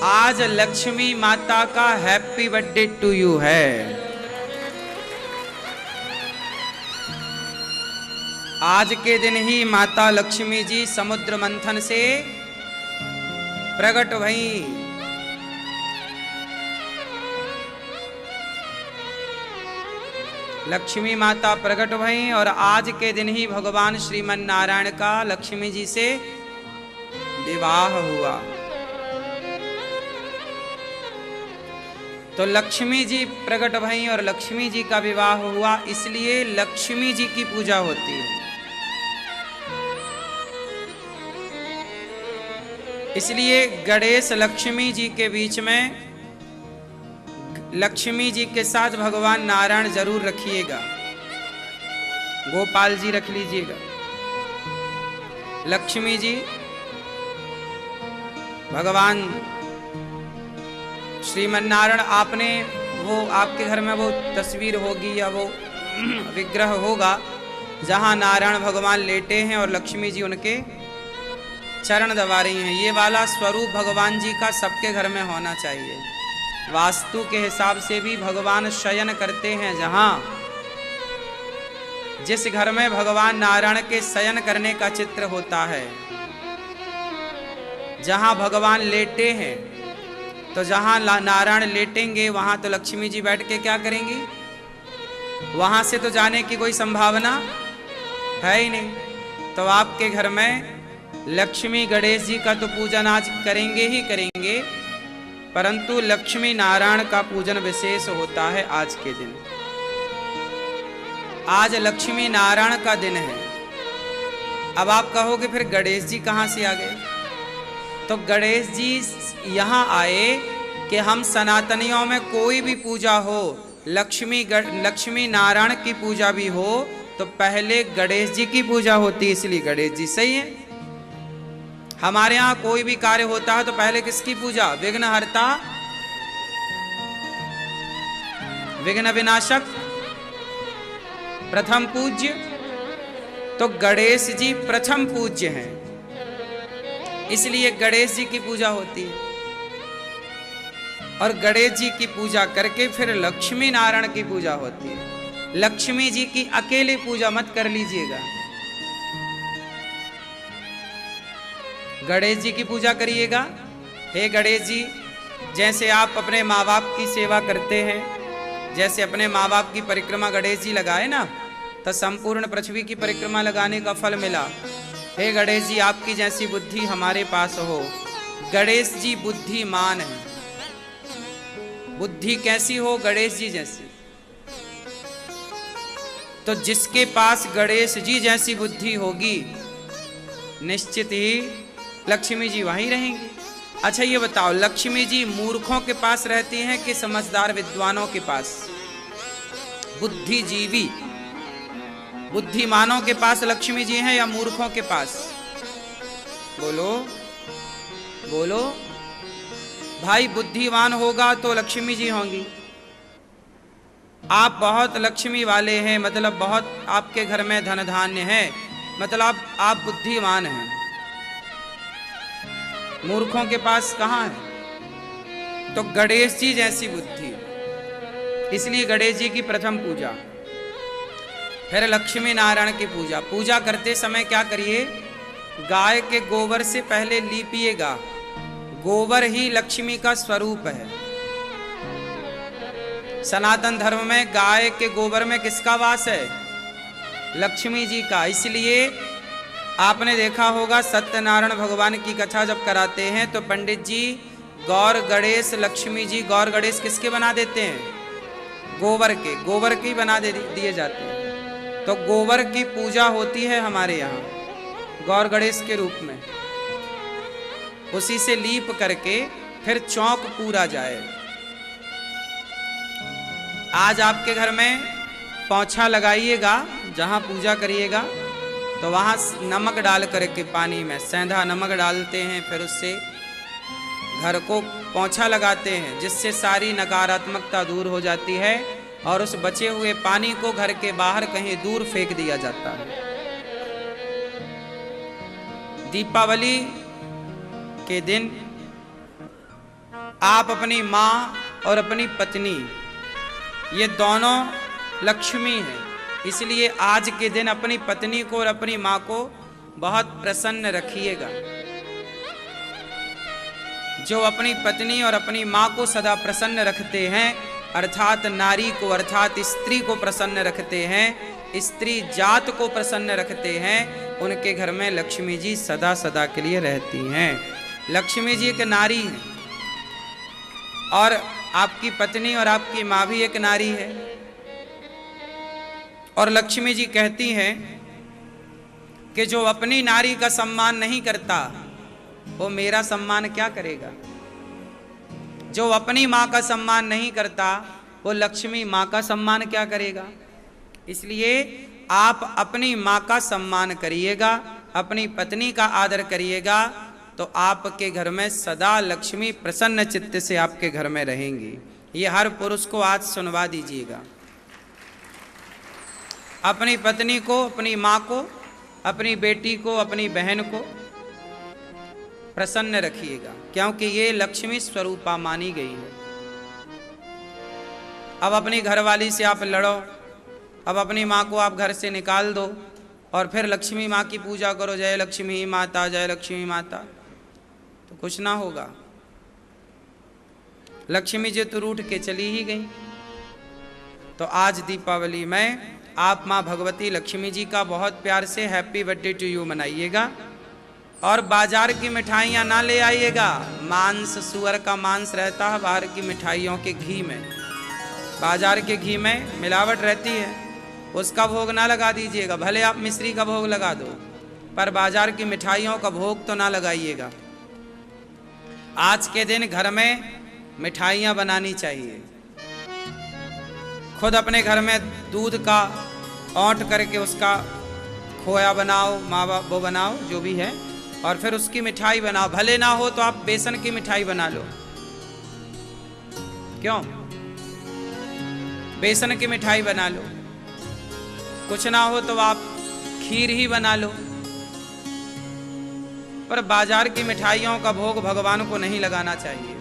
आज लक्ष्मी माता का हैप्पी बर्थडे टू यू है। आज के दिन ही माता लक्ष्मी जी समुद्र मंथन से प्रकट भई। लक्ष्मी माता प्रकट भई और आज के दिन ही भगवान श्रीमन नारायण का लक्ष्मी जी से विवाह हुआ। तो लक्ष्मी जी प्रकट भई और लक्ष्मी जी का विवाह हुआ, इसलिए लक्ष्मी जी की पूजा होती है। इसलिए गणेश लक्ष्मी जी के बीच में लक्ष्मी जी के साथ भगवान नारायण जरूर रखिएगा, गोपाल जी रख लीजिएगा। लक्ष्मी जी भगवान श्रीमन नारायण, आपने वो आपके घर में वो तस्वीर होगी या वो विग्रह होगा जहां नारायण भगवान लेटे हैं और लक्ष्मी जी उनके चरण दबा रही हैं। ये वाला स्वरूप भगवान जी का सबके घर में होना चाहिए। वास्तु के हिसाब से भी भगवान शयन करते हैं, जहां जिस घर में भगवान नारायण के शयन करने का चित्र होता है, जहां भगवान लेटे हैं, तो जहां नारायण लेटेंगे वहां तो लक्ष्मी जी बैठ के क्या करेंगी? वहां से तो जाने की कोई संभावना है ही नहीं। तो आपके घर में लक्ष्मी गणेश जी का तो पूजन आज करेंगे ही करेंगे, परंतु लक्ष्मी नारायण का पूजन विशेष होता है आज के दिन। आज लक्ष्मी नारायण का दिन है। अब आप कहोगे फिर गणेश जी कहां से आ गए? तो गणेश जी यहां आए कि हम सनातनियों में कोई भी पूजा हो, लक्ष्मी नारायण की पूजा भी हो तो पहले गणेश जी की पूजा होती है, इसलिए गणेश जी सही है। हमारे यहां कोई भी कार्य होता है तो पहले किसकी पूजा? विघ्नहर्ता, विघ्न विनाशक, प्रथम पूज्य। तो गणेश जी प्रथम पूज्य हैं, इसलिए गणेश जी की पूजा होती है। और गणेश जी की पूजा करके फिर लक्ष्मी नारायण की पूजा होती है। लक्ष्मी जी की अकेले पूजा मत कर लीजिएगा, गणेश जी की पूजा करिएगा। हे गणेश जी, जैसे आप अपने माँ बाप की सेवा करते हैं, जैसे अपने माँ बाप की परिक्रमा गणेश जी लगाए ना, तो संपूर्ण पृथ्वी की परिक्रमा लगाने का फल मिला। हे गणेश जी, आपकी जैसी बुद्धि हमारे पास हो। गणेश जी बुद्धिमान है। बुद्धि कैसी हो? गणेश जी जैसी। तो जिसके पास गणेश जी जैसी बुद्धि होगी, निश्चित ही लक्ष्मी जी वहीं रहेंगी। अच्छा ये बताओ, लक्ष्मी जी मूर्खों के पास रहती हैं कि समझदार विद्वानों के पास? बुद्धिजीवी बुद्धिमानों के पास लक्ष्मी जी हैं या मूर्खों के पास? बोलो बोलो भाई। बुद्धिमान होगा तो लक्ष्मी जी होंगी। आप बहुत लक्ष्मी वाले हैं, मतलब बहुत आपके घर में धन धान्य है, मतलब आप बुद्धिमान हैं। मूर्खों के पास कहाँ है? तो गणेश जी जैसी बुद्धि, इसलिए गणेश जी की प्रथम पूजा। फिर लक्ष्मी नारायण की पूजा। पूजा करते समय क्या करिए? गाय के गोबर से पहले लीपिएगा। गोबर ही लक्ष्मी का स्वरूप है। सनातन धर्म में गाय के गोबर में किसका वास है? लक्ष्मी जी का। इसलिए आपने देखा होगा सत्यनारायण भगवान की कथा जब कराते हैं तो पंडित जी गौर गणेश लक्ष्मी जी, गौर गणेश किसके बना देते हैं? गोबर के। गोबर के ही बना दिए जाते हैं। तो गोबर की पूजा होती है हमारे यहाँ गौर गणेश के रूप में। उसी से लीप करके फिर चौक पूरा जाए। आज आपके घर में पोंछा लगाइएगा, जहां पूजा करिएगा तो वहां नमक डाल करके पानी में सेंधा नमक डालते हैं, फिर उससे घर को पोंछा लगाते हैं, जिससे सारी नकारात्मकता दूर हो जाती है और उस बचे हुए पानी को घर के बाहर कहीं दूर फेंक दिया जाता है। दीपावली के दिन आप अपनी माँ और अपनी पत्नी ये दोनों लक्ष्मी हैं, इसलिए आज के दिन अपनी पत्नी को और अपनी माँ को बहुत प्रसन्न रखिएगा। जो अपनी पत्नी और अपनी माँ को सदा प्रसन्न रखते हैं, अर्थात नारी को अर्थात स्त्री को प्रसन्न रखते हैं, स्त्री जात को प्रसन्न रखते हैं, उनके घर में लक्ष्मी जी सदा सदा के लिए रहती हैं। लक्ष्मी जी एक नारी है और आपकी पत्नी और आपकी माँ भी एक नारी है। और लक्ष्मी जी कहती हैं कि जो अपनी नारी का सम्मान नहीं करता वो मेरा सम्मान क्या करेगा। जो अपनी माँ का सम्मान नहीं करता वो लक्ष्मी माँ का सम्मान क्या करेगा। इसलिए आप अपनी माँ का सम्मान करिएगा, अपनी पत्नी का आदर करिएगा, तो आपके घर में सदा लक्ष्मी प्रसन्न चित्त से आपके घर में रहेंगी। ये हर पुरुष को आज सुनवा दीजिएगा। अपनी पत्नी को, अपनी माँ को, अपनी बेटी को, अपनी बहन को प्रसन्न रखिएगा, क्योंकि ये लक्ष्मी स्वरूपा मानी गई है। अब अपनी घरवाली से आप लड़ो, अब अपनी माँ को आप घर से निकाल दो और फिर लक्ष्मी माँ की पूजा करो, जय लक्ष्मी माता, जय लक्ष्मी माता, तो कुछ ना होगा। लक्ष्मी जी तो रूठ के चली ही गई। तो आज दीपावली में आप माँ भगवती लक्ष्मी जी का बहुत प्यार से हैप्पी बर्थडे टू यू मनाइएगा और बाजार की मिठाइयाँ ना ले आइएगा। मांस, सुअर का मांस रहता है बाहर की मिठाइयों के घी में, बाजार के घी में मिलावट रहती है, उसका भोग ना लगा दीजिएगा। भले आप मिश्री का भोग लगा दो, पर बाजार की मिठाइयों का भोग तो ना लगाइएगा। आज के दिन घर में मिठाइयाँ बनानी चाहिए। खुद अपने घर में दूध का औंट करके उसका खोया बनाओ, मावा वो बनाओ जो भी है, और फिर उसकी मिठाई बनाओ। भले ना हो तो आप बेसन की मिठाई बना लो, क्यों, बेसन की मिठाई बना लो। कुछ ना हो तो आप खीर ही बना लो, पर बाजार की मिठाइयों का भोग भगवान को नहीं लगाना चाहिए।